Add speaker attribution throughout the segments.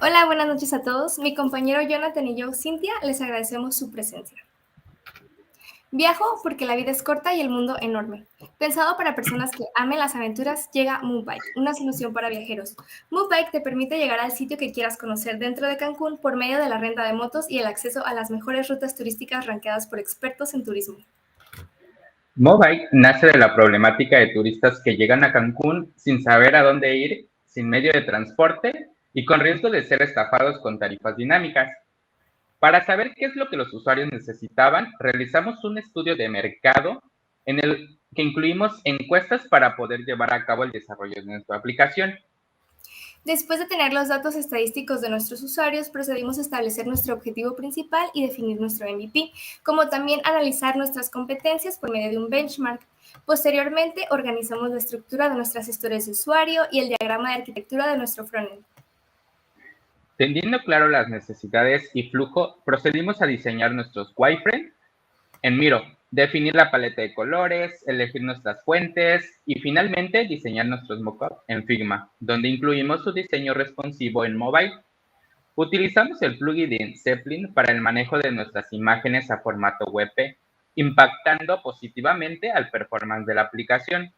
Speaker 1: Hola, buenas noches a todos. Mi compañero Jonathan y yo, Cintia, les agradecemos su presencia. Viajo porque la vida es corta y el mundo enorme. Pensado para personas que amen las aventuras, llega Moonbike, una solución para viajeros. Moonbike te permite llegar al sitio que quieras conocer dentro de Cancún por medio de la renta de motos y el acceso a las mejores rutas turísticas rankeadas por expertos en turismo.
Speaker 2: Mobike nace de la problemática de turistas que llegan a Cancún sin saber a dónde ir, sin medio de transporte y con riesgo de ser estafados con tarifas dinámicas. Para saber qué es lo que los usuarios necesitaban, realizamos un estudio de mercado en el que incluimos encuestas para poder llevar a cabo el desarrollo de nuestra aplicación.
Speaker 1: Después de tener los datos estadísticos de nuestros usuarios, procedimos a establecer nuestro objetivo principal y definir nuestro MVP, como también analizar nuestras competencias por medio de un benchmark. Posteriormente, organizamos la estructura de nuestras historias de usuario y el diagrama de arquitectura de nuestro frontend.
Speaker 2: Teniendo claro las necesidades y flujo, procedimos a diseñar nuestros wireframes en Miro, definir la paleta de colores, elegir nuestras fuentes y finalmente diseñar nuestros mockups en Figma, donde incluimos su diseño responsivo en mobile. Utilizamos el plugin Zeppelin para el manejo de nuestras imágenes a formato WebP, impactando positivamente al performance de la aplicación.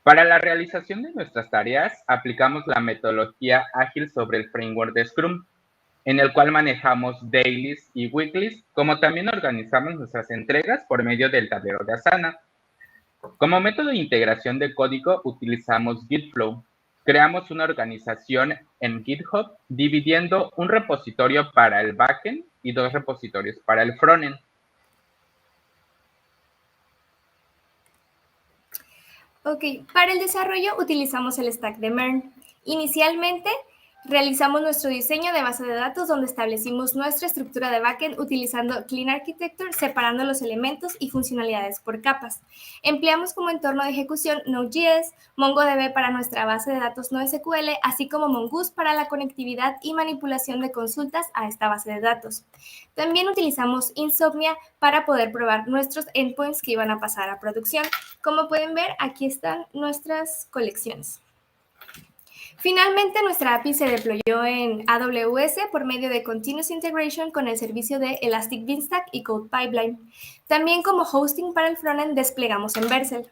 Speaker 2: Para la realización de nuestras tareas, aplicamos la metodología ágil sobre el framework de Scrum, en el cual manejamos dailies y weeklies, como también organizamos nuestras entregas por medio del tablero de Asana. Como método de integración de código utilizamos Gitflow. Creamos una organización en GitHub dividiendo un repositorio para el backend y dos repositorios para el frontend.
Speaker 1: Ok, para el desarrollo utilizamos el stack de MERN. Inicialmente, realizamos nuestro diseño de base de datos donde establecimos nuestra estructura de backend utilizando Clean Architecture, separando los elementos y funcionalidades por capas. Empleamos como entorno de ejecución Node.js, MongoDB para nuestra base de datos NoSQL, así como Mongoose para la conectividad y manipulación de consultas a esta base de datos. También utilizamos Insomnia para poder probar nuestros endpoints que iban a pasar a producción. Como pueden ver, aquí están nuestras colecciones. Finalmente, nuestra API se deployó en AWS por medio de Continuous Integration con el servicio de Elastic Beanstalk y Code Pipeline. También como hosting para el frontend desplegamos en Vercel.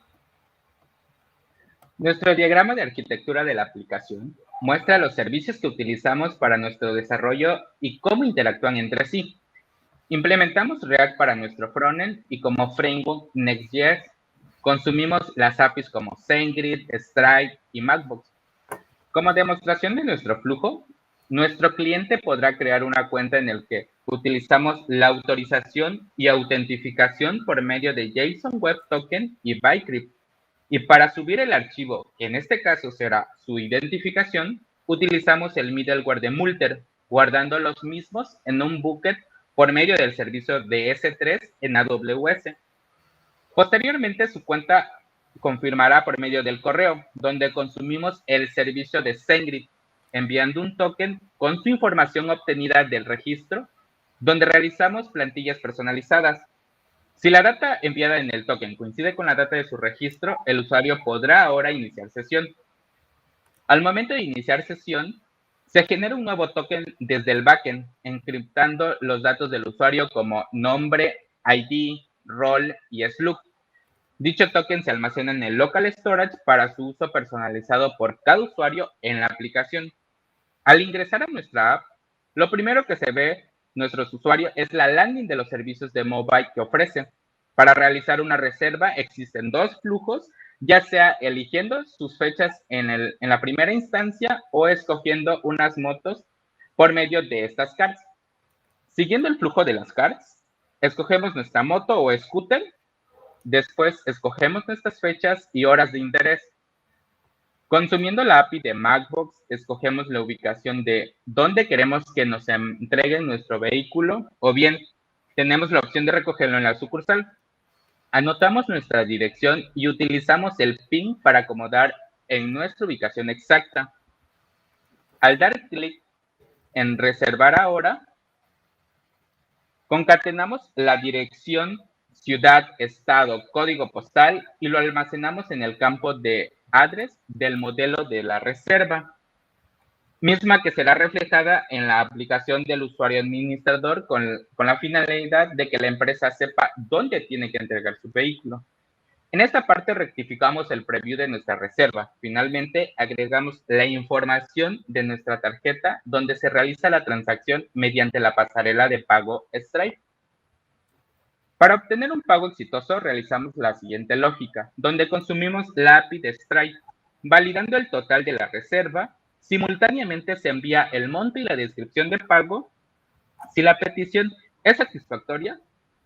Speaker 2: Nuestro diagrama de arquitectura de la aplicación muestra los servicios que utilizamos para nuestro desarrollo y cómo interactúan entre sí. Implementamos React para nuestro frontend y como framework Next.js consumimos las APIs como SendGrid, Stripe y Macbox. Como demostración de nuestro flujo, nuestro cliente podrá crear una cuenta en la que utilizamos la autorización y autentificación por medio de JSON Web Token y Bcrypt. Y para subir el archivo, que en este caso será su identificación, utilizamos el middleware de Multer, guardando los mismos en un bucket por medio del servicio de S3 en AWS. Posteriormente, su cuenta confirmará por medio del correo, donde consumimos el servicio de SendGrid, enviando un token con su información obtenida del registro, donde realizamos plantillas personalizadas. Si la data enviada en el token coincide con la data de su registro, el usuario podrá ahora iniciar sesión. Al momento de iniciar sesión, se genera un nuevo token desde el backend, encriptando los datos del usuario como nombre, ID, rol y slug. Dicho token se almacena en el local storage para su uso personalizado por cada usuario en la aplicación. Al ingresar a nuestra app, lo primero que se ve nuestros usuarios es la landing de los servicios de mobile que ofrece. Para realizar una reserva existen dos flujos, ya sea eligiendo sus fechas en la primera instancia o escogiendo unas motos por medio de estas cards. Siguiendo el flujo de las cards, escogemos nuestra moto o scooter, después escogemos nuestras fechas y horas de interés. Consumiendo la API de Macbox, escogemos la ubicación de dónde queremos que nos entreguen nuestro vehículo o bien tenemos la opción de recogerlo en la sucursal. Anotamos nuestra dirección y utilizamos el PIN para acomodar en nuestra ubicación exacta. Al dar clic en reservar ahora, concatenamos la dirección, ciudad, estado, código postal y lo almacenamos en el campo de address del modelo de la reserva. misma que será reflejada en la aplicación del usuario administrador con la finalidad de que la empresa sepa dónde tiene que entregar su vehículo. En esta parte rectificamos el preview de nuestra reserva. Finalmente, agregamos la información de nuestra tarjeta donde se realiza la transacción mediante la pasarela de pago Stripe. Para obtener un pago exitoso, realizamos la siguiente lógica, donde consumimos la API de Stripe. Validando el total de la reserva, simultáneamente se envía el monto y la descripción del pago. Si la petición es satisfactoria,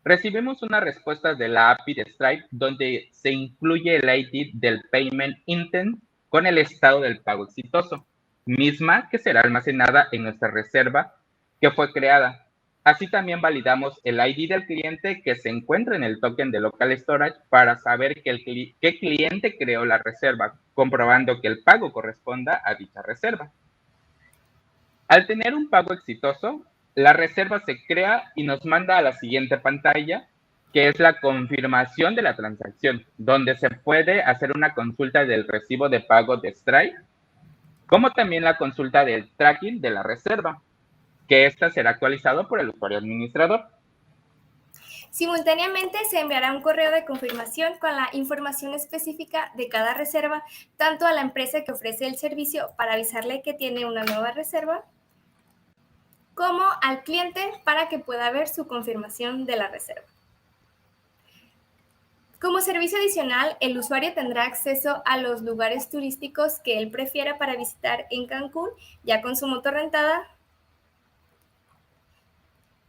Speaker 2: recibimos una respuesta de la API de Stripe donde se incluye el ID del Payment Intent con el estado del pago exitoso, misma que será almacenada en nuestra reserva que fue creada. Así también validamos el ID del cliente que se encuentra en el token de Local Storage para saber qué cliente creó la reserva, comprobando que el pago corresponda a dicha reserva. Al tener un pago exitoso, la reserva se crea y nos manda a la siguiente pantalla, que es la confirmación de la transacción, donde se puede hacer una consulta del recibo de pago de Stripe, como también la consulta del tracking de la reserva, que esta será actualizado por el usuario administrador.
Speaker 1: Simultáneamente se enviará un correo de confirmación con la información específica de cada reserva, tanto a la empresa que ofrece el servicio para avisarle que tiene una nueva reserva, como al cliente para que pueda ver su confirmación de la reserva. Como servicio adicional, el usuario tendrá acceso a los lugares turísticos que él prefiera para visitar en Cancún, ya con su moto rentada,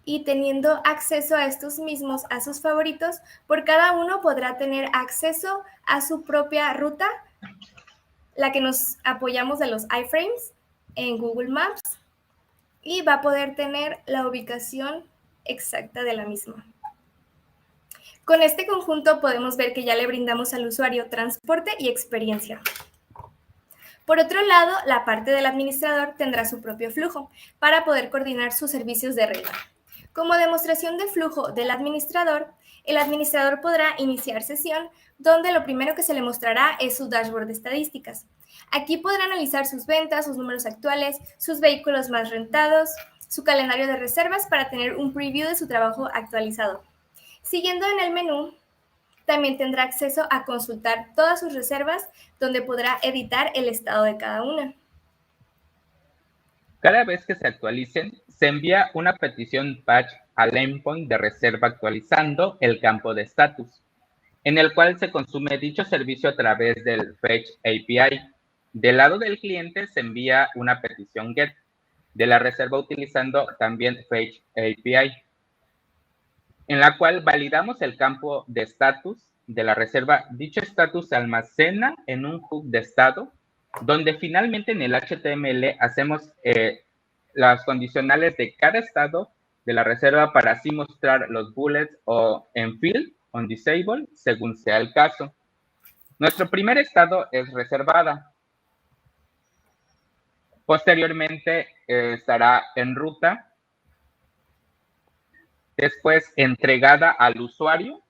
Speaker 1: y teniendo acceso a estos mismos, a sus favoritos, por cada uno podrá tener acceso a su propia ruta, la que nos apoyamos de los iframes en Google Maps, y va a poder tener la ubicación exacta de la misma. Con este conjunto podemos ver que ya le brindamos al usuario transporte y experiencia. Por otro lado, la parte del administrador tendrá su propio flujo para poder coordinar sus servicios de red. Como demostración de flujo del administrador, el administrador podrá iniciar sesión donde lo primero que se le mostrará es su dashboard de estadísticas. Aquí podrá analizar sus ventas, sus números actuales, sus vehículos más rentados, su calendario de reservas para tener un preview de su trabajo actualizado. Siguiendo en el menú, también tendrá acceso a consultar todas sus reservas, donde podrá editar el estado de cada una.
Speaker 2: Cada vez que se actualicen, se envía una petición patch al endpoint de reserva actualizando el campo de status, en el cual se consume dicho servicio a través del Fetch API. Del lado del cliente se envía una petición GET de la reserva utilizando también Fetch API, en la cual validamos el campo de status de la reserva. Dicho status se almacena en un hook de estado, donde finalmente en el HTML hacemos las condicionales de cada estado de la reserva para así mostrar los bullets o en field, on disable, según sea el caso. Nuestro primer estado es reservada. Posteriormente estará en ruta. Después entregada al usuario.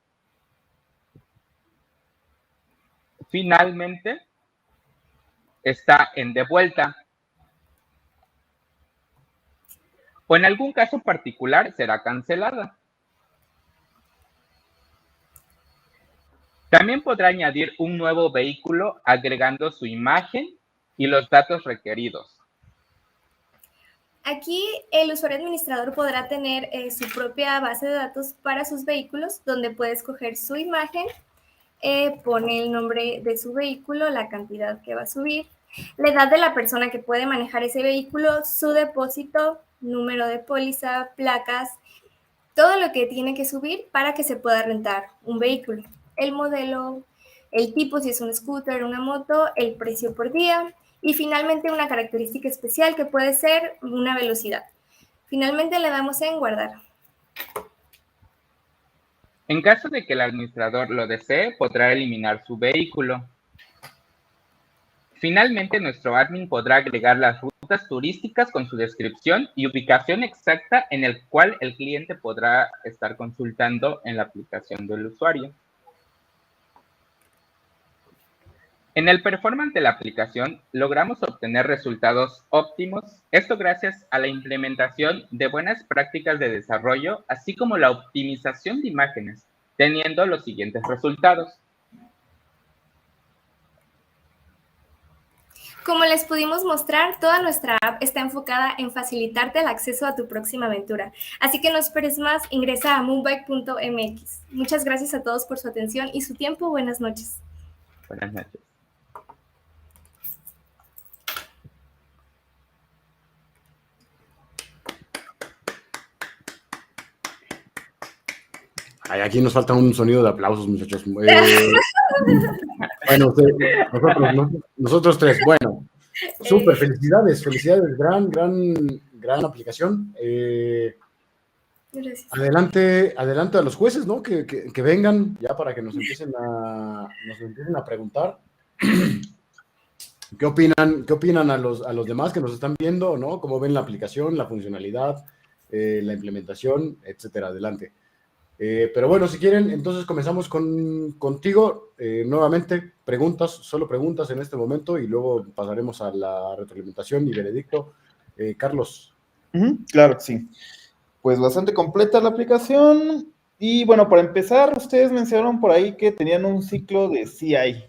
Speaker 2: Finalmente está en devuelta. O en algún caso particular será cancelada. También podrá añadir un nuevo vehículo agregando su imagen y los datos requeridos.
Speaker 1: Aquí el usuario administrador podrá tener su propia base de datos para sus vehículos, donde puede escoger su imagen, pone el nombre de su vehículo, la cantidad que va a subir, la edad de la persona que puede manejar ese vehículo, su depósito, número de póliza, placas, todo lo que tiene que subir para que se pueda rentar un vehículo. El modelo, el tipo, si es un scooter, una moto, el precio por día y finalmente una característica especial que puede ser una velocidad. Finalmente le damos en guardar.
Speaker 2: En caso de que el administrador lo desee, podrá eliminar su vehículo. Finalmente, nuestro admin podrá agregar las rutas turísticas con su descripción y ubicación exacta en el cual el cliente podrá estar consultando en la aplicación del usuario. En el performance de la aplicación logramos obtener resultados óptimos, esto gracias a la implementación de buenas prácticas de desarrollo, así como la optimización de imágenes, teniendo los siguientes resultados.
Speaker 1: Como les pudimos mostrar, toda nuestra app está enfocada en facilitarte el acceso a tu próxima aventura. Así que no esperes más, ingresa a moonbike.mx. Muchas gracias a todos por su atención y su tiempo. Buenas noches.
Speaker 2: Buenas noches.
Speaker 3: Ay, aquí nos falta un sonido de aplausos, muchachos. Bueno, nosotros tres. Bueno, súper, felicidades, gran aplicación. Adelante a los jueces, ¿no? Que vengan ya para que nos empiecen a preguntar. ¿Qué opinan a los demás que nos están viendo, ¿no? ¿Cómo ven la aplicación, la funcionalidad, la implementación, etcétera? Adelante. Pero bueno, si quieren, entonces comenzamos contigo. Nuevamente, solo preguntas en este momento y luego pasaremos a la retroalimentación y veredicto. Carlos.
Speaker 4: Claro que sí. Pues bastante completa la aplicación. Y bueno, para empezar, ustedes mencionaron por ahí que tenían un ciclo de CI.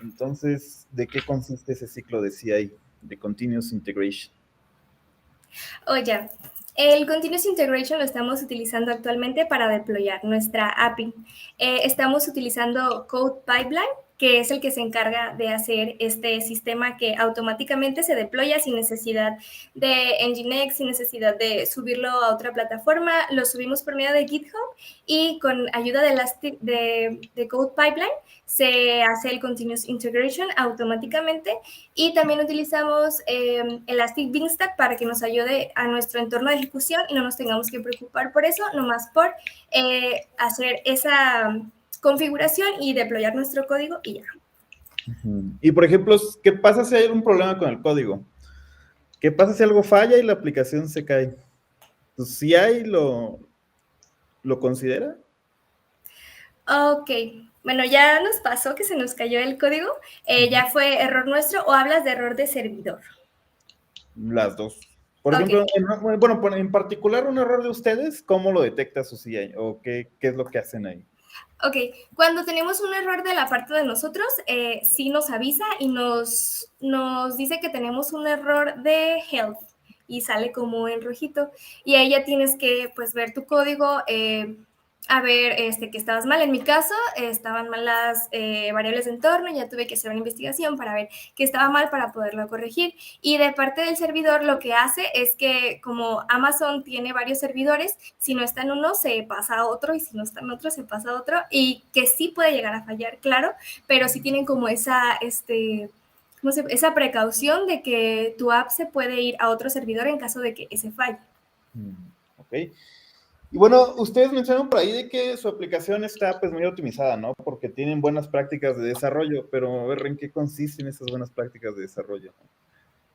Speaker 4: Entonces, ¿de qué consiste ese ciclo de CI, de Continuous Integration?
Speaker 1: Oye, el Continuous Integration lo estamos utilizando actualmente para deployar nuestra API. Estamos utilizando Code Pipeline, que es el que se encarga de hacer este sistema que automáticamente se deploya sin necesidad de Nginx, sin necesidad de subirlo a otra plataforma. Lo subimos por medio de GitHub y con ayuda de Code Pipeline se hace el Continuous Integration automáticamente. Y también utilizamos Elastic Beanstalk para que nos ayude a nuestro entorno de ejecución y no nos tengamos que preocupar por eso, nomás por hacer esa configuración y deployar nuestro código y ya.
Speaker 4: Y por ejemplo, ¿qué pasa si hay un problema con el código? ¿Qué pasa si algo falla y la aplicación se cae? Pues, ¿sí hay lo considera?
Speaker 1: Ok, bueno, ya nos pasó que se nos cayó el código, ya fue error nuestro o hablas de error de servidor.
Speaker 4: Las dos. Por ejemplo, en particular un error de ustedes, ¿cómo lo detecta su CI? ¿O qué es lo que hacen ahí?
Speaker 1: Ok, cuando tenemos un error de la parte de nosotros, sí nos avisa y nos dice que tenemos un error de health y sale como en rojito. Y ahí ya tienes que pues ver tu código, a ver que estabas mal. En mi caso, estaban mal las variables de entorno y ya tuve que hacer una investigación para ver qué estaba mal para poderlo corregir. Y de parte del servidor, lo que hace es que como Amazon tiene varios servidores, si no está en uno, se pasa a otro y si no está en otro, se pasa a otro y que sí puede llegar a fallar, claro, pero sí tienen como esa precaución de que tu app se puede ir a otro servidor en caso de que ese falle.
Speaker 4: Ok. Y bueno, ustedes mencionaron por ahí de que su aplicación está pues muy optimizada, ¿no? Porque tienen buenas prácticas de desarrollo, pero a ver, ¿en qué consisten esas buenas prácticas de desarrollo?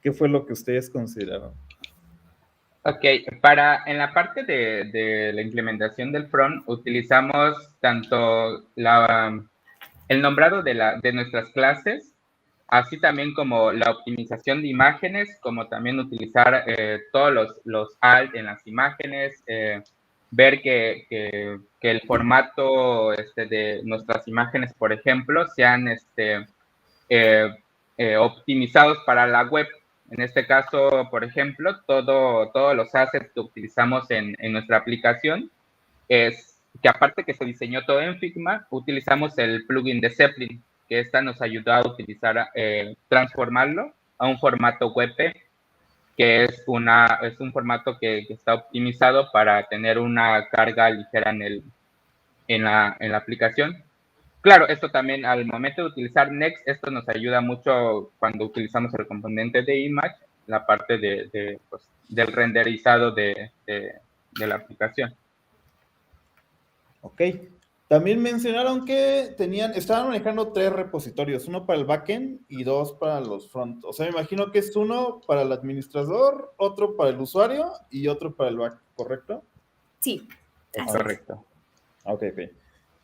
Speaker 4: ¿Qué fue lo que ustedes consideraron?
Speaker 2: Ok, en la parte de la implementación del front utilizamos tanto el nombrado de nuestras clases, así también como la optimización de imágenes, como también utilizar todos los alt en las imágenes, ver que el formato de nuestras imágenes, por ejemplo, sean optimizados para la web. En este caso, por ejemplo, todos los assets que utilizamos en nuestra aplicación es que aparte que se diseñó todo en Figma, utilizamos el plugin de Zeppelin, que esta nos ayudó a utilizar, transformarlo a un formato WebP, que es un formato que está optimizado para tener una carga ligera en la aplicación. Claro, esto también al momento de utilizar Next, esto nos ayuda mucho cuando utilizamos el componente de image, la parte del renderizado de la aplicación.
Speaker 4: Ok. También mencionaron que estaban manejando 3 repositorios, uno para el backend y 2 para los front. O sea, me imagino que es uno para el administrador, otro para el usuario y otro para el back, ¿correcto?
Speaker 1: Sí.
Speaker 2: Correcto.
Speaker 4: Ok, ok.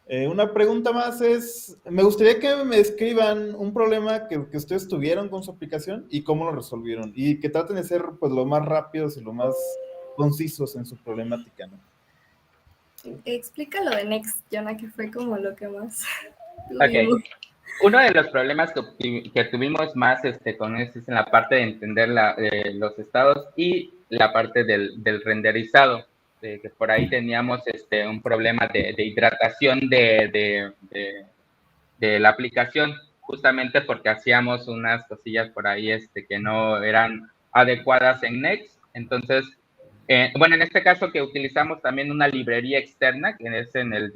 Speaker 4: Una pregunta más es, me gustaría que me describan un problema que ustedes tuvieron con su aplicación y cómo lo resolvieron. Y que traten de ser pues lo más rápidos y lo más concisos en su problemática, ¿no?
Speaker 1: Explica lo de Next, Jonah, que fue como lo que más
Speaker 2: Ok.
Speaker 1: tuvimos.
Speaker 2: Uno de los problemas que tuvimos más con esto es en la parte de entender los estados y la parte del renderizado, que por ahí teníamos un problema de hidratación de la aplicación, justamente porque hacíamos unas cosillas por ahí que no eran adecuadas en Next. Entonces, bueno, en este caso que utilizamos también una librería externa, que es el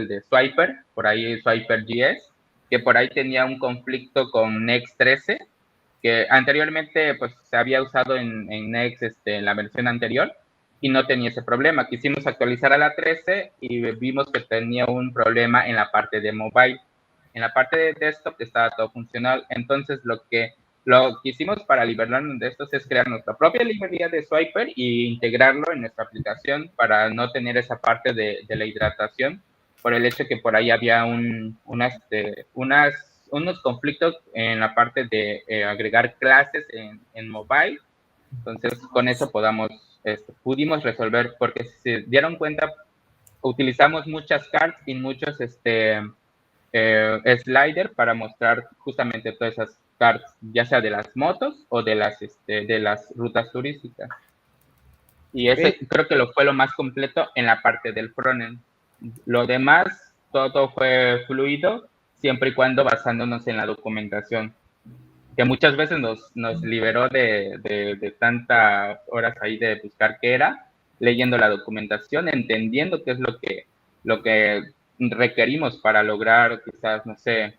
Speaker 2: de Swiper, por ahí Swiper.js, que por ahí tenía un conflicto con Next 13, que anteriormente pues se había usado en Next en la versión anterior y no tenía ese problema. Quisimos actualizar a la 13 y vimos que tenía un problema en la parte de mobile. En la parte de desktop estaba todo funcional. Entonces lo que hicimos para liberarnos de estos es crear nuestra propia librería de Swiper e integrarlo en nuestra aplicación para no tener esa parte de la hidratación, por el hecho que por ahí había unos conflictos en la parte de agregar clases en mobile. Entonces con eso pudimos resolver, porque si se dieron cuenta, utilizamos muchas cards y muchos slider para mostrar justamente todas esas cards, ya sea de las motos o de las rutas turísticas. Y eso creo que fue lo más completo en la parte del frontend. Lo demás, todo fue fluido, siempre y cuando basándonos en la documentación, que muchas veces nos liberó de tantas horas ahí de buscar qué era, leyendo la documentación, entendiendo qué es lo que requerimos para lograr quizás, no sé,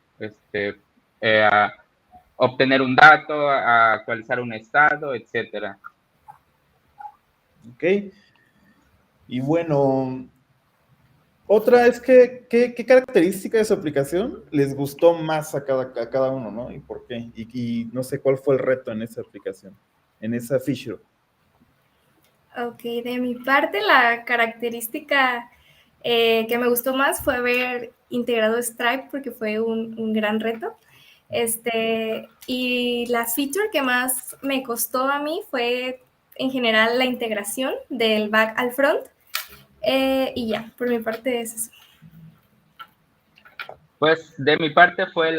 Speaker 2: obtener un dato, actualizar un estado, etcétera.
Speaker 4: Ok. Y bueno, otra es que, ¿qué característica de su aplicación les gustó más a cada uno, ¿no? ¿Y por qué? Y no sé cuál fue el reto en esa aplicación, en esa feature.
Speaker 1: Ok, de mi parte, la característica que me gustó más fue haber integrado Stripe porque fue un gran reto. Y la feature que más me costó a mí fue en general la integración del back al front. Y ya, por mi parte es eso.
Speaker 2: Pues de mi parte fue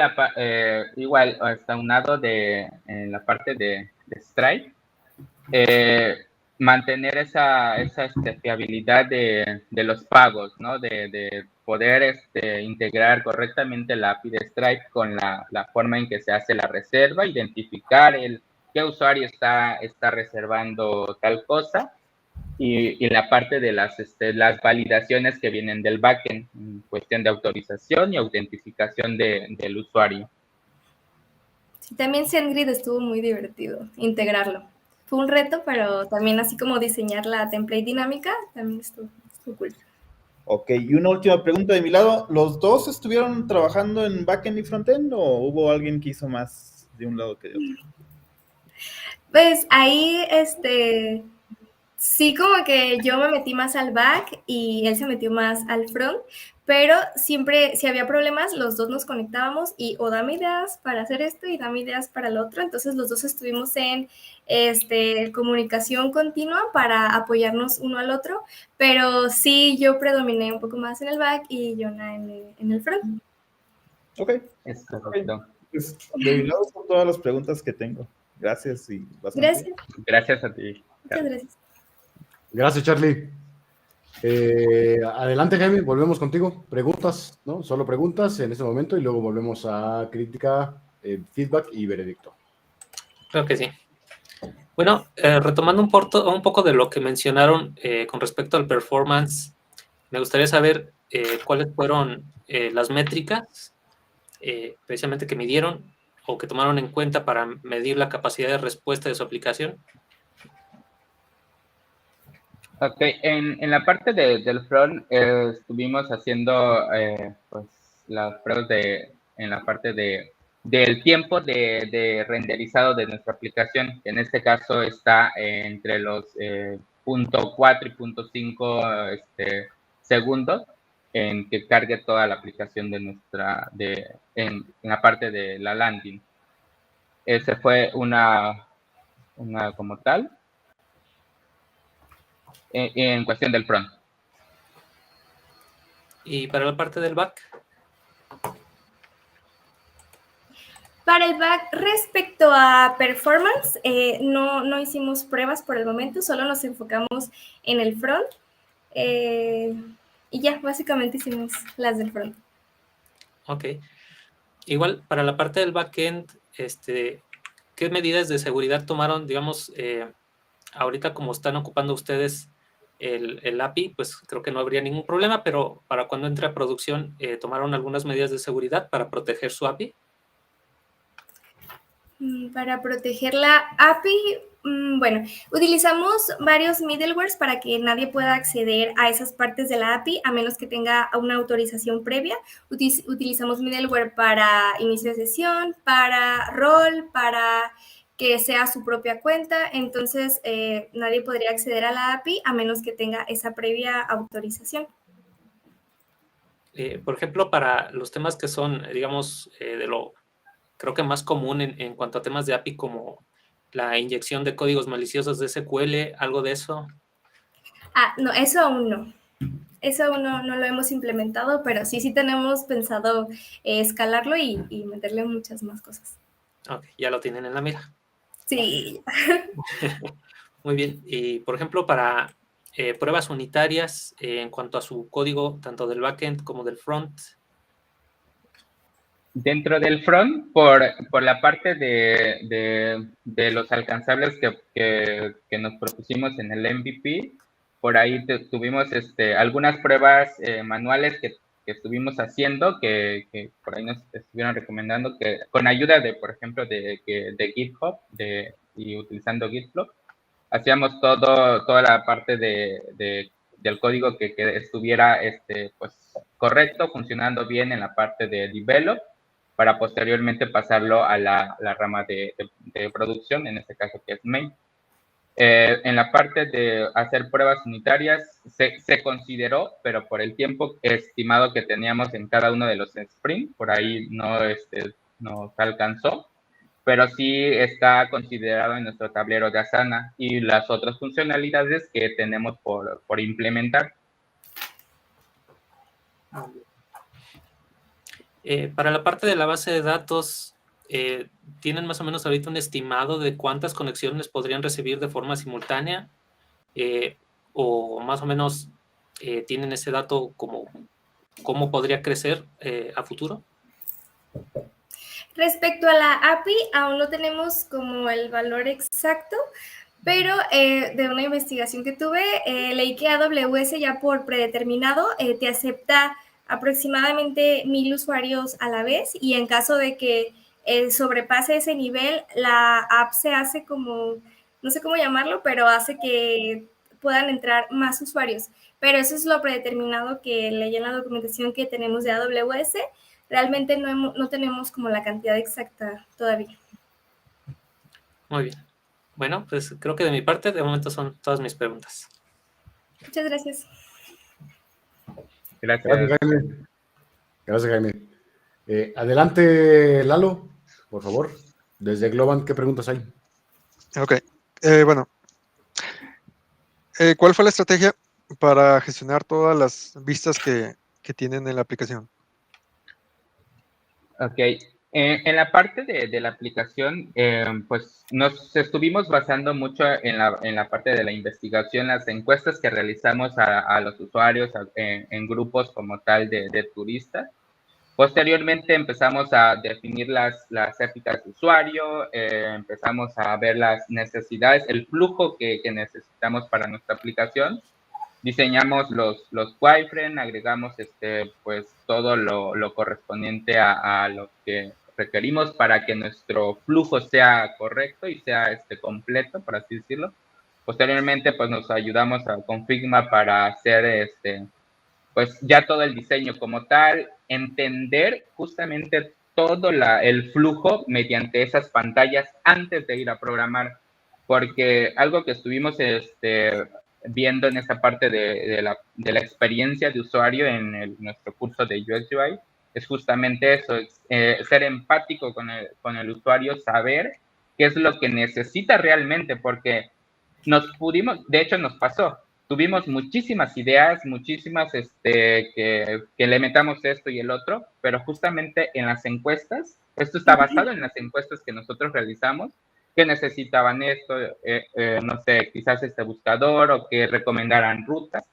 Speaker 2: igual, hasta unado en la parte de Stripe, mantener esa fiabilidad de los pagos, ¿no? De poder integrar correctamente la API de Stripe con la forma en que se hace la reserva, identificar qué usuario está reservando tal cosa, y la parte de las validaciones que vienen del backend, en cuestión de autorización y autentificación del usuario.
Speaker 1: Sí, también SendGrid estuvo muy divertido integrarlo. Fue un reto, pero también así como diseñar la template dinámica, también estuvo cool.
Speaker 4: Ok, y una última pregunta de mi lado. ¿Los dos estuvieron trabajando en backend y frontend o hubo alguien que hizo más de un lado que de otro?
Speaker 1: Pues ahí, sí, como que yo me metí más al back y él se metió más al front, pero siempre, si había problemas, los dos nos conectábamos y o dame ideas para hacer esto y dame ideas para el otro. Entonces los dos estuvimos en comunicación continua para apoyarnos uno al otro, pero sí, yo predominé un poco más en el back y Jonah en el front.
Speaker 4: Ok.
Speaker 2: Es correcto.
Speaker 4: Okay. Pues de mi lado son todas las preguntas que tengo. Gracias y bastante.
Speaker 1: Gracias.
Speaker 2: Gracias a ti.
Speaker 1: Muchas gracias.
Speaker 3: Gracias, Charlie. Adelante, Jaime, volvemos contigo. Preguntas, ¿no? Solo preguntas en este momento y luego volvemos a crítica, feedback y veredicto.
Speaker 5: Creo que sí. Bueno, retomando un poco de lo que mencionaron con respecto al performance, me gustaría saber cuáles fueron las métricas precisamente que midieron o que tomaron en cuenta para medir la capacidad de respuesta de su aplicación.
Speaker 2: Ok, en la parte del front estuvimos haciendo pues las pruebas en la parte del tiempo de renderizado de nuestra aplicación, que en este caso está entre los .4 y .5 segundos, en que cargue toda la aplicación en la parte de la landing. Ese fue una como tal, en cuestión del front.
Speaker 5: ¿Y para la parte del back?
Speaker 1: Para el back, respecto a performance, no hicimos pruebas por el momento, solo nos enfocamos en el front. Y ya, básicamente hicimos las del front.
Speaker 5: Ok. Igual, para la parte del backend, ¿qué medidas de seguridad tomaron, digamos, ahorita como están ocupando ustedes el API, pues creo que no habría ningún problema, pero para cuando entre a producción, ¿tomaron algunas medidas de seguridad para proteger su API?
Speaker 1: Para proteger la API, bueno, utilizamos varios middlewares para que nadie pueda acceder a esas partes de la API a menos que tenga una autorización previa. Utilizamos middleware para inicio de sesión, para rol, para que sea su propia cuenta. Entonces, nadie podría acceder a la API a menos que tenga esa previa autorización.
Speaker 5: Por ejemplo, para los temas que son, digamos, de lo creo que más común en cuanto a temas de API, como la inyección de códigos maliciosos de SQL, algo de eso.
Speaker 1: No, eso aún no. Eso aún no lo hemos implementado, pero sí tenemos pensado escalarlo y meterle muchas más cosas.
Speaker 5: Ok, ya lo tienen en la mira.
Speaker 1: Sí.
Speaker 5: Muy bien. Y, por ejemplo, para pruebas unitarias en cuanto a su código, tanto del backend como del front.
Speaker 2: Dentro del front, por la parte de los alcanzables que nos propusimos en el MVP, por ahí tuvimos algunas pruebas manuales que estuvimos haciendo, que por ahí nos estuvieron recomendando, que con ayuda por ejemplo, de GitHub y utilizando GitFlow, hacíamos toda la parte del código que estuviera pues, correcto, funcionando bien en la parte de develop, para posteriormente pasarlo a la rama de producción, en este caso que es main. En la parte de hacer pruebas unitarias se consideró, pero por el tiempo estimado que teníamos en cada uno de los sprints, por ahí no alcanzó, pero sí está considerado en nuestro tablero de Asana y las otras funcionalidades que tenemos por implementar.
Speaker 5: Para la parte de la base de datos, ¿tienen más o menos ahorita un estimado de cuántas conexiones podrían recibir de forma simultánea? ¿O más o menos tienen ese dato como cómo podría crecer a futuro?
Speaker 1: Respecto a la API, aún no tenemos como el valor exacto, pero de una investigación que tuve, leí que AWS ya por predeterminado te acepta aproximadamente 1000 usuarios a la vez, y en caso de que sobrepase ese nivel, la app se hace como, no sé cómo llamarlo, pero hace que puedan entrar más usuarios. Pero eso es lo predeterminado que leí en la documentación que tenemos de AWS. Realmente no tenemos como la cantidad exacta todavía.
Speaker 5: Muy bien. Bueno, pues creo que de mi parte, de momento son todas mis preguntas.
Speaker 1: Muchas gracias.
Speaker 2: Gracias.
Speaker 3: Gracias, Jaime. Adelante, Lalo, por favor. Desde Globant, ¿qué preguntas hay?
Speaker 6: Ok. Bueno, ¿cuál fue la estrategia para gestionar todas las vistas que tienen en la aplicación?
Speaker 2: Ok. En la parte de la aplicación, pues nos estuvimos basando mucho en la parte de la investigación, las encuestas que realizamos a los usuarios en grupos como tal de turistas. Posteriormente empezamos a definir las épicas de usuario, empezamos a ver las necesidades, el flujo que necesitamos para nuestra aplicación. Diseñamos los wireframes, agregamos pues todo lo correspondiente a lo que requerimos para que nuestro flujo sea correcto y sea completo, por así decirlo. Posteriormente, pues nos ayudamos con Figma para hacer pues ya todo el diseño como tal, entender justamente todo el flujo mediante esas pantallas antes de ir a programar, porque algo que estuvimos viendo en esa parte de la experiencia de usuario en nuestro curso de UX UI, es justamente eso, es, ser empático con el usuario, saber qué es lo que necesita realmente, porque de hecho nos pasó, tuvimos muchísimas ideas, muchísimas, que le metamos esto y el otro, pero justamente en las encuestas, esto está basado en las encuestas que nosotros realizamos, que necesitaban esto, no sé, quizás este buscador o que recomendaran rutas.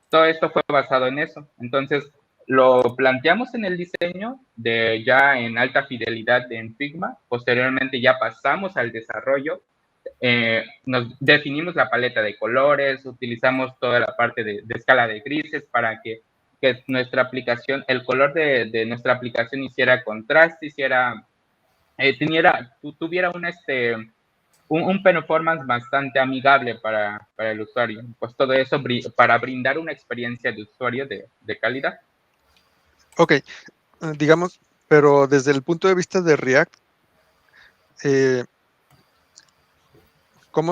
Speaker 2: Todo esto fue basado en eso. Entonces, lo planteamos en el diseño de ya en alta fidelidad en Figma. Posteriormente ya pasamos al desarrollo. Nos definimos la paleta de colores, utilizamos toda la parte de escala de grises para que nuestra aplicación, el color de nuestra aplicación hiciera contraste, tuviera un performance bastante amigable para el usuario. Pues todo eso para brindar una experiencia de usuario de calidad.
Speaker 6: Ok, digamos, pero desde el punto de vista de React, ¿cuál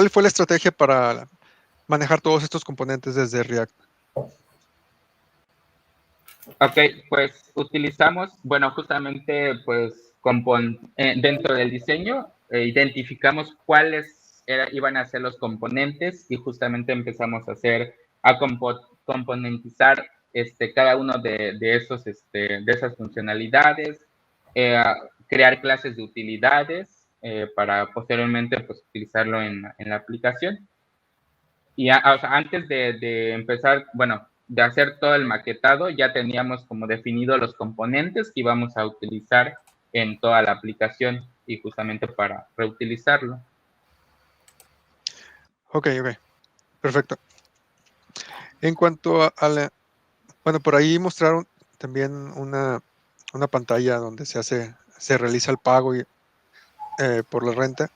Speaker 6: fue la estrategia para manejar todos estos componentes desde React?
Speaker 2: Ok, pues utilizamos, bueno, justamente pues dentro del diseño identificamos cuáles iban a ser los componentes y justamente empezamos a componentizar cada uno de esas funcionalidades, a crear clases de utilidades para posteriormente pues utilizarlo en la aplicación. Y o sea, antes de empezar, bueno, de hacer todo el maquetado, ya teníamos como definido los componentes que íbamos a utilizar en toda la aplicación y justamente para reutilizarlo.
Speaker 6: Ok, perfecto. En cuanto bueno, por ahí mostraron también una pantalla donde se realiza el pago por la renta.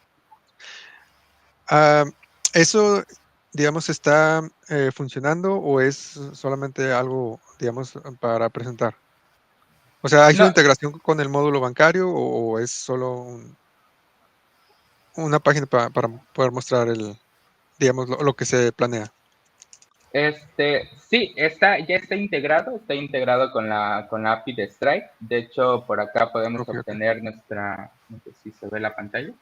Speaker 6: ¿Eso, digamos, está funcionando o es solamente algo, digamos, para presentar? O sea, ¿hay una integración con el módulo bancario o es solo una página para poder mostrar digamos, lo que se planea?
Speaker 2: Sí, ya está integrado con la API de Stripe. De hecho, por acá podemos obtener no sé si se ve la pantalla.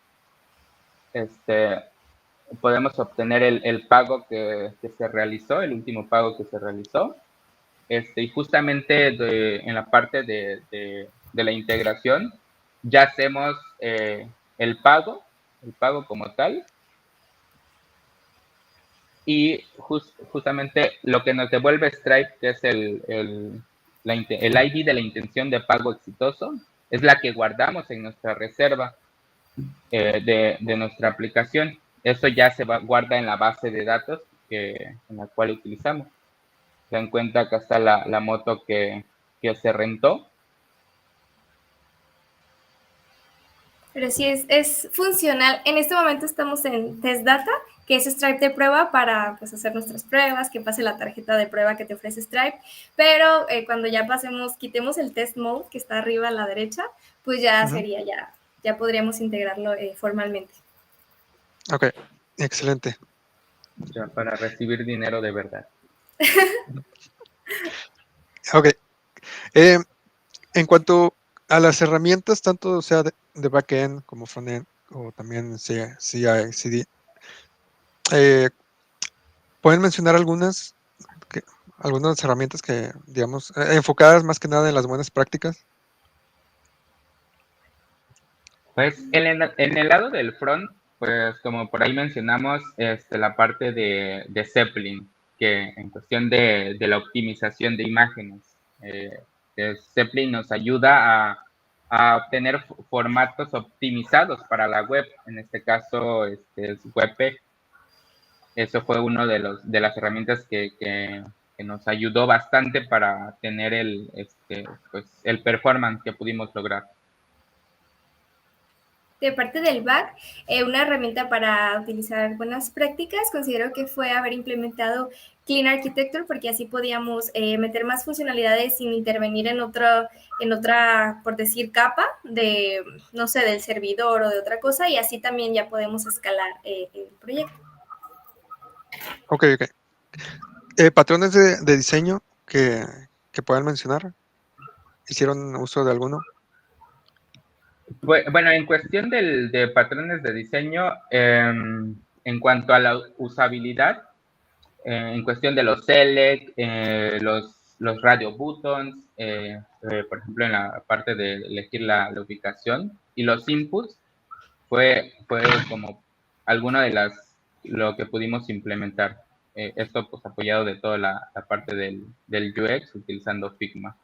Speaker 2: Podemos obtener el pago que se realizó, el último pago que se realizó. Y justamente en la parte de la integración, ya hacemos el pago como tal. Y justamente lo que nos devuelve Stripe, que es el ID de la intención de pago exitoso, es la que guardamos en nuestra reserva de nuestra aplicación. Eso ya guarda en la base de datos en la cual utilizamos. Se dan cuenta, acá está la moto que se rentó.
Speaker 1: Pero sí es funcional. En este momento estamos en Test Data, que es Stripe de prueba para pues, hacer nuestras pruebas, que pase la tarjeta de prueba que te ofrece Stripe. Pero cuando ya quitemos el Test Mode, que está arriba a la derecha, pues ya sería, ya podríamos integrarlo formalmente.
Speaker 6: Ok, excelente.
Speaker 2: Ya para recibir dinero de verdad.
Speaker 6: Ok. En cuanto a las herramientas, tanto sea de backend como frontend, o también CI/CD, ¿pueden mencionar algunas herramientas que, digamos, enfocadas más que nada en las buenas prácticas?
Speaker 2: Pues en el lado del front, pues como por ahí mencionamos, la parte de Zeppelin, que en cuestión de la optimización de imágenes, Zeppelin nos ayuda a obtener formatos optimizados para la web, en este caso es WebP. Eso fue uno de las herramientas que nos ayudó bastante para tener pues, el performance que pudimos lograr.
Speaker 1: De parte del back, una herramienta para utilizar buenas prácticas, considero que fue haber implementado Clean Architecture, porque así podíamos meter más funcionalidades sin intervenir en otra, por decir, capa de, no sé, del servidor o de otra cosa, y así también ya podemos escalar el proyecto.
Speaker 6: Ok. Patrones de diseño que puedan mencionar. ¿Hicieron uso de alguno?
Speaker 2: Bueno, en cuestión de patrones de diseño, en cuanto a la usabilidad, en cuestión de los select, los radio buttons, por ejemplo, en la parte de elegir la ubicación y los inputs, fue como alguna de lo que pudimos implementar. Esto pues apoyado de toda la parte del UX utilizando Figma.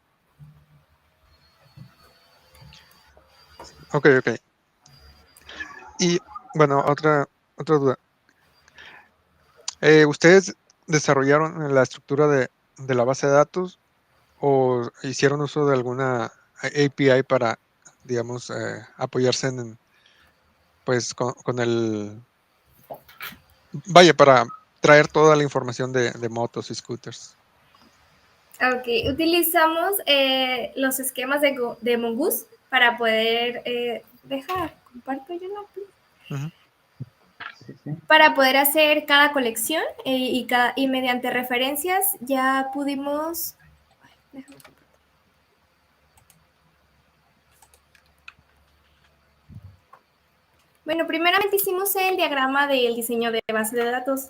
Speaker 6: Ok. Y bueno, otra duda. ¿Ustedes desarrollaron la estructura de la base de datos o hicieron uso de alguna API para, digamos, apoyarse pues con el, vaya, para traer toda la información de motos y scooters?
Speaker 1: Ok, utilizamos los esquemas de Mongoose para poder comparto yo la
Speaker 6: Ujú.
Speaker 1: para poder hacer cada colección y mediante referencias ya pudimos. Bueno, primeramente hicimos el diagrama del diseño de base de datos,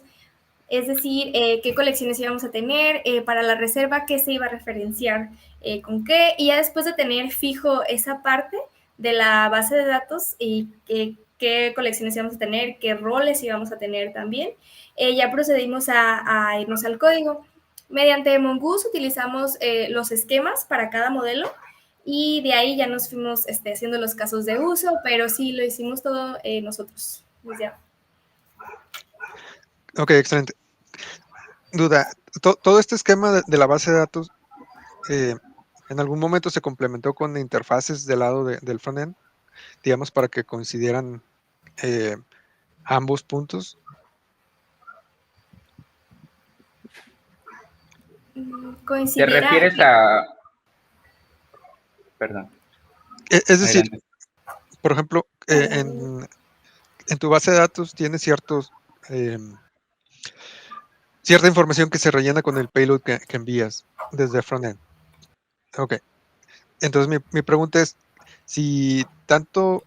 Speaker 1: es decir, qué colecciones íbamos a tener, para la reserva qué se iba a referenciar con qué, y ya después de tener fijo esa parte de la base de datos y qué colecciones íbamos a tener, qué roles íbamos a tener también, ya procedimos a irnos al código. Mediante Mongoose utilizamos los esquemas para cada modelo y de ahí ya nos fuimos haciendo los casos de uso, pero sí lo hicimos todo nosotros. Pues ya.
Speaker 6: Ok, excelente. Duda, todo este esquema de la base de datos, ¿en algún momento se complementó con interfaces del lado del frontend, digamos, para que coincidieran ambos puntos?
Speaker 2: ¿Te
Speaker 1: Coincidirá.
Speaker 2: refieres a...? Perdón,
Speaker 6: Es decir,
Speaker 2: adelante.
Speaker 6: por ejemplo, en tu base de datos tienes cierta información que se rellena con el payload que envías desde frontend. Ok. Entonces mi pregunta es, si tanto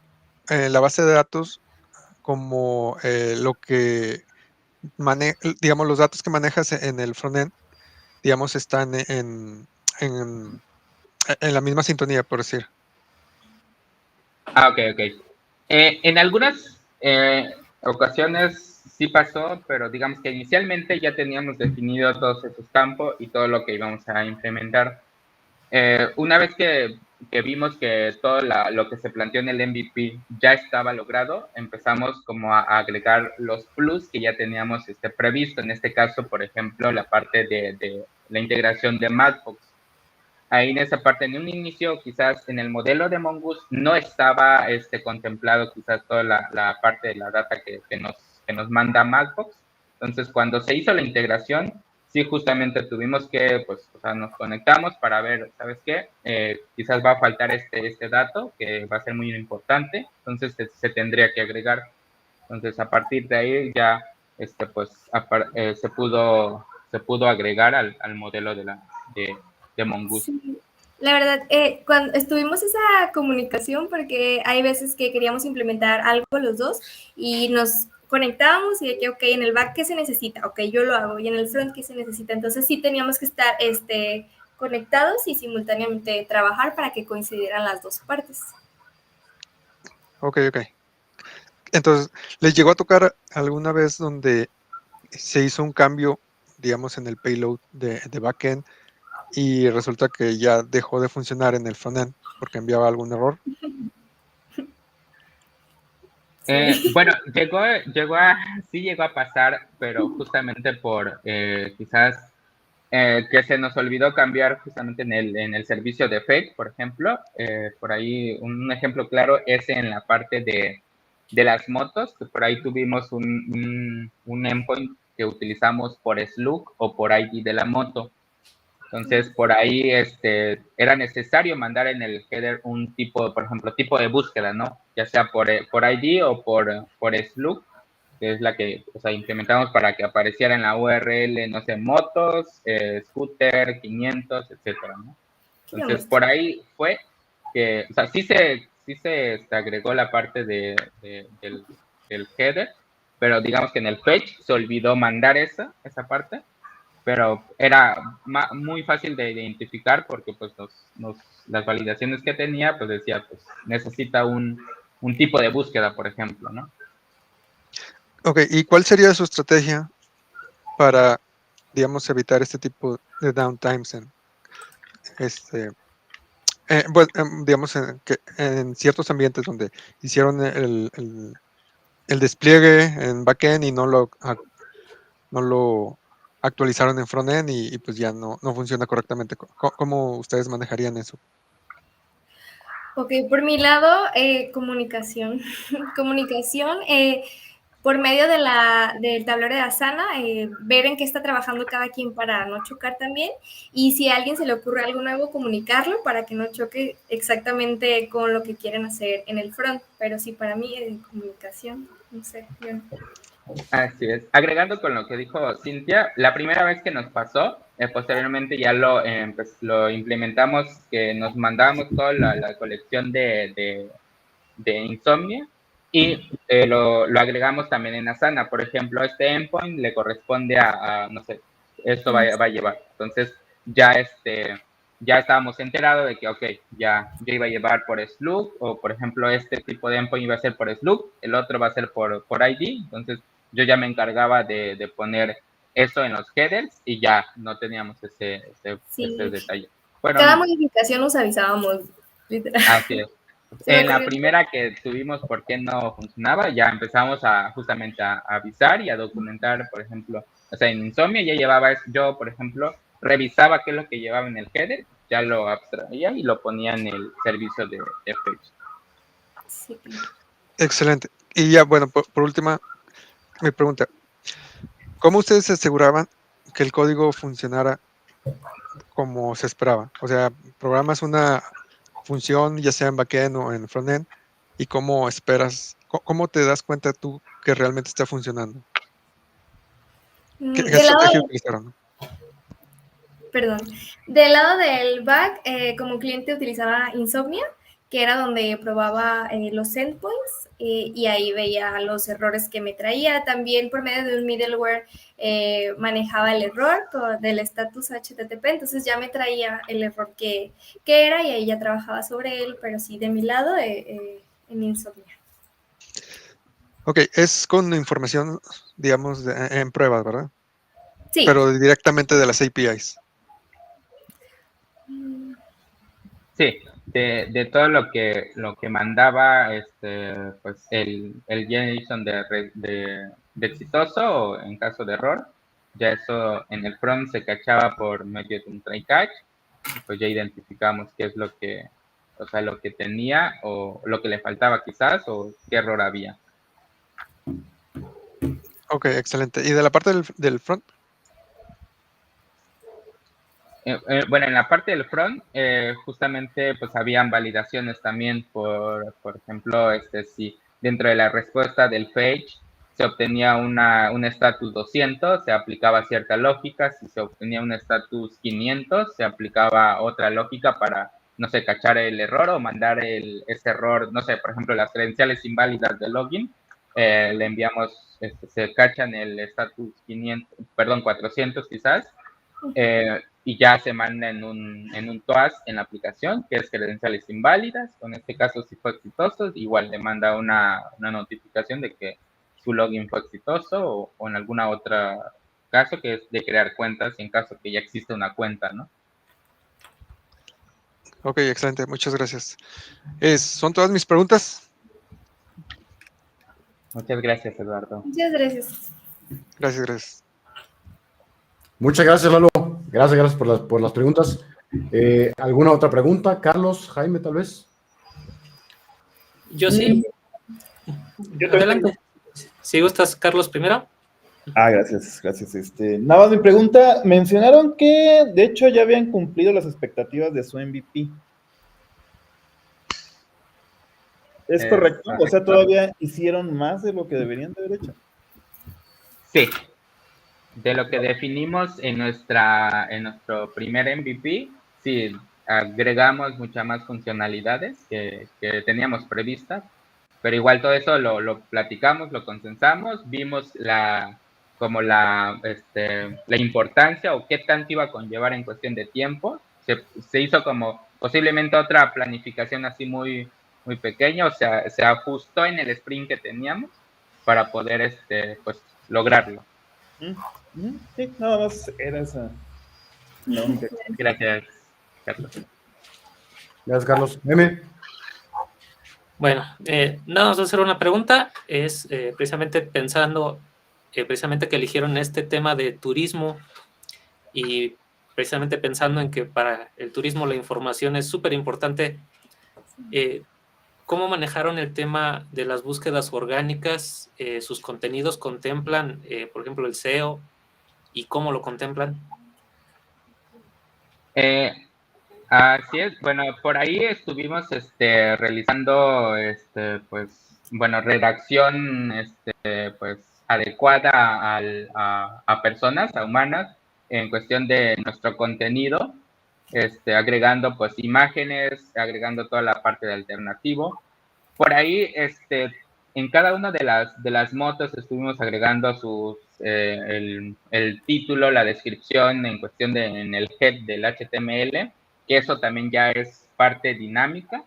Speaker 6: la base de datos como lo que digamos, los datos que manejas en el frontend, digamos, están en la misma sintonía, por decir.
Speaker 2: Ok. En algunas ocasiones sí pasó, pero digamos que inicialmente ya teníamos definido todos esos campos y todo lo que íbamos a implementar. Una vez que vimos que todo lo que se planteó en el MVP ya estaba logrado, empezamos como a agregar los plus que ya teníamos previsto. En este caso, por ejemplo, la parte de la integración de Matchbox. Ahí en esa parte, en un inicio, quizás en el modelo de Mongoose no estaba contemplado quizás toda la parte de la data que nos manda Matchbox. Entonces, cuando se hizo la integración, sí, justamente tuvimos que, pues, o sea, nos conectamos para ver, ¿sabes qué? Quizás va a faltar este dato, que va a ser muy importante, entonces se tendría que agregar. Entonces, a partir de ahí ya, pues, se pudo agregar al modelo de Mongoose.
Speaker 1: Sí, la verdad, cuando estuvimos esa comunicación, porque hay veces que queríamos implementar algo los dos y nos conectábamos y de que, ok, en el back, ¿qué se necesita? Ok, yo lo hago. Y en el front, ¿qué se necesita? Entonces sí teníamos que estar conectados y simultáneamente trabajar para que coincidieran las dos partes.
Speaker 6: Ok. Entonces, ¿les llegó a tocar alguna vez donde se hizo un cambio, digamos, en el payload de backend y resulta que ya dejó de funcionar en el frontend porque enviaba algún error?
Speaker 1: Sí.
Speaker 2: Bueno, sí llegó a pasar, pero justamente por quizás que se nos olvidó cambiar justamente en el servicio de Fake, por ejemplo. Por ahí un ejemplo claro es en la parte de las motos, que por ahí tuvimos un endpoint que utilizamos por slug o por ID de la moto. Entonces, por ahí era necesario mandar en el header un tipo, por ejemplo, tipo de búsqueda, ¿no? Ya sea por ID o por slug. que es la que, o sea, implementamos para que apareciera en la URL, no sé, motos, scooter, 500, etcétera, ¿no? Entonces, por ahí fue que, o sea, sí se agregó la parte del header, pero digamos que en el fetch se olvidó mandar esa parte, pero era muy fácil de identificar porque pues las validaciones que tenía, pues decía, pues necesita un tipo de búsqueda, por ejemplo, ¿no?
Speaker 6: Ok, ¿y cuál sería su estrategia para, digamos, evitar este tipo de downtimes digamos, en ciertos ambientes donde hicieron el despliegue en backend y no lo actualizaron en frontend y pues ya no funciona correctamente? ¿Cómo ustedes manejarían eso?
Speaker 1: Ok, por mi lado, comunicación. Comunicación por medio del tablero de Asana, ver en qué está trabajando cada quien para no chocar también. Y si a alguien se le ocurre algo nuevo, comunicarlo para que no choque exactamente con lo que quieren hacer en el front. Pero sí, para mí, comunicación, no sé. Bien.
Speaker 2: Así es. Agregando con lo que dijo Cintia, la primera vez que nos pasó, posteriormente ya pues, lo implementamos, que nos mandábamos toda la colección de Insomnia y lo agregamos también en Asana. Por ejemplo, este endpoint le corresponde no sé, esto va a llevar. Entonces, ya estábamos enterados de que, ok, ya iba a llevar por Slug, o por ejemplo, este tipo de endpoint iba a ser por Slug, el otro va a ser por ID. Entonces, yo ya me encargaba de poner eso en los headers y ya no teníamos ese detalle.
Speaker 1: Cada modificación nos avisábamos, literal.
Speaker 2: Así es. En la primera que tuvimos por qué no funcionaba, ya empezamos justamente a avisar y a documentar, por ejemplo, o sea, en Insomnia ya llevaba, yo, por ejemplo, revisaba qué es lo que llevaba en el header, ya lo abstraía y lo ponía en el servicio de fetch.
Speaker 1: Sí.
Speaker 6: Excelente. Y ya, bueno, por última, mi pregunta. ¿Cómo ustedes se aseguraban que el código funcionara como se esperaba? O sea, programas una función, ya sea en backend o en frontend, y cómo te das cuenta tú que realmente está funcionando. ¿Qué estrategia utilizaron?
Speaker 1: Perdón. Del lado del back, como cliente utilizaba Insomnia, que era donde probaba los endpoints y ahí veía los errores que me traía. También por medio de un middleware manejaba el error del status HTTP, entonces ya me traía el error que era y ahí ya trabajaba sobre él, pero sí, de mi lado, en Insomnia.
Speaker 6: Ok, es con información, digamos, en pruebas, ¿verdad?
Speaker 1: Sí.
Speaker 6: Pero directamente de las APIs.
Speaker 2: Sí, de todo lo que mandaba pues el JSON de exitoso o en caso de error, ya eso en el front se cachaba por medio de un try catch, y pues ya identificamos qué es lo que, o sea, lo que tenía o lo que le faltaba quizás o qué error había.
Speaker 6: Ok, excelente. ¿Y de la parte del front?
Speaker 2: Bueno, en la parte del front, justamente pues habían validaciones también por ejemplo, si dentro de la respuesta del page se obtenía un estatus 200, se aplicaba cierta lógica, si se obtenía un estatus 500, se aplicaba otra lógica para, no sé, cachar el error o mandar ese error, no sé, por ejemplo, las credenciales inválidas de login, le enviamos, se cachan el estatus 400 quizás, y ya se manda en un TOAS en la aplicación, que es credenciales inválidas. En este caso, si fue exitoso, igual le manda una notificación de que su login fue exitoso o en alguna otra caso, que es de crear cuentas en caso que ya existe una cuenta, ¿no?
Speaker 6: Ok, excelente. Muchas gracias. ¿Son todas mis preguntas?
Speaker 2: Muchas gracias, Eduardo.
Speaker 1: Muchas gracias.
Speaker 6: Gracias.
Speaker 3: Muchas gracias, Lalo. Gracias por las preguntas. ¿Alguna otra pregunta? Carlos, Jaime, tal vez.
Speaker 5: Yo sí.
Speaker 4: Yo
Speaker 5: Adelante. Si gustas, Carlos, primero.
Speaker 4: Gracias. Nada más mi pregunta, mencionaron que de hecho ya habían cumplido las expectativas de su MVP. ¿Es correcto? O sea, ¿todavía hicieron más de lo que deberían de haber hecho?
Speaker 2: Sí, de lo que definimos en nuestro primer MVP, sí, agregamos muchas más funcionalidades que teníamos previstas, pero igual todo eso lo platicamos, lo consensamos, vimos como la importancia o qué tanto iba a conllevar en cuestión de tiempo. Se hizo como posiblemente otra planificación así muy, muy pequeña, o sea, se ajustó en el sprint que teníamos para poder pues lograrlo.
Speaker 4: Sí, nada más era esa la única.
Speaker 2: Gracias, Carlos.
Speaker 3: Gracias, Carlos. Meme.
Speaker 5: Bueno, nada más hacer una pregunta, es precisamente pensando, precisamente que eligieron este tema de turismo y precisamente pensando en que para el turismo la información es súper importante, ¿cómo manejaron el tema de las búsquedas orgánicas? ¿Sus contenidos contemplan, por ejemplo, el SEO y cómo lo contemplan?
Speaker 2: Así es, bueno, por ahí estuvimos realizando pues bueno, redacción pues adecuada a personas, a humanas, en cuestión de nuestro contenido, agregando pues imágenes, agregando toda la parte de alternativo. Por ahí, en cada una de las motos estuvimos agregando el título, la descripción en cuestión en el head del HTML, que eso también ya es parte dinámica,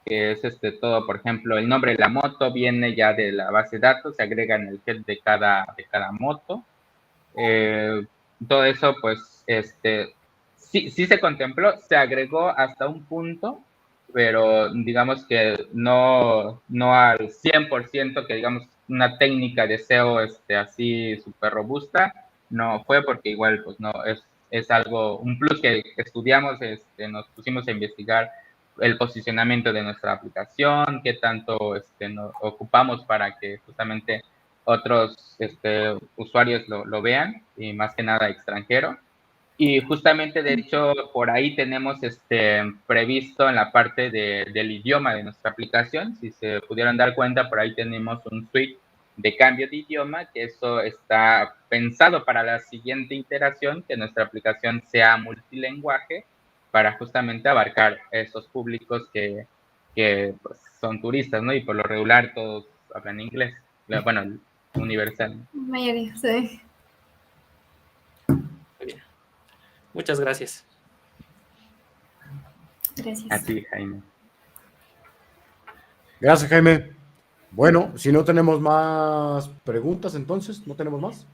Speaker 2: que es todo, por ejemplo, el nombre de la moto viene ya de la base de datos, se agrega en el head de cada moto. Todo eso, pues, sí se contempló, se agregó hasta un punto, pero digamos que no al 100%, que digamos una técnica de SEO así súper robusta, no fue, porque igual pues no, es algo, un plus que estudiamos, nos pusimos a investigar el posicionamiento de nuestra aplicación, qué tanto nos ocupamos para que justamente otros usuarios lo vean, y más que nada extranjero. Y justamente, de hecho, por ahí tenemos previsto en la parte del idioma de nuestra aplicación, si se pudieran dar cuenta, por ahí tenemos un suite de cambio de idioma, que eso está pensado para la siguiente iteración, que nuestra aplicación sea multilingüe, para justamente abarcar esos públicos que pues, son turistas, ¿no? Y por lo regular todos hablan inglés, bueno, universal.
Speaker 1: Mayoría, sí.
Speaker 5: Muy bien. Muchas gracias.
Speaker 1: Gracias.
Speaker 2: A ti, Jaime.
Speaker 3: Gracias, Jaime. Bueno, si no tenemos más preguntas, entonces, ¿no tenemos más?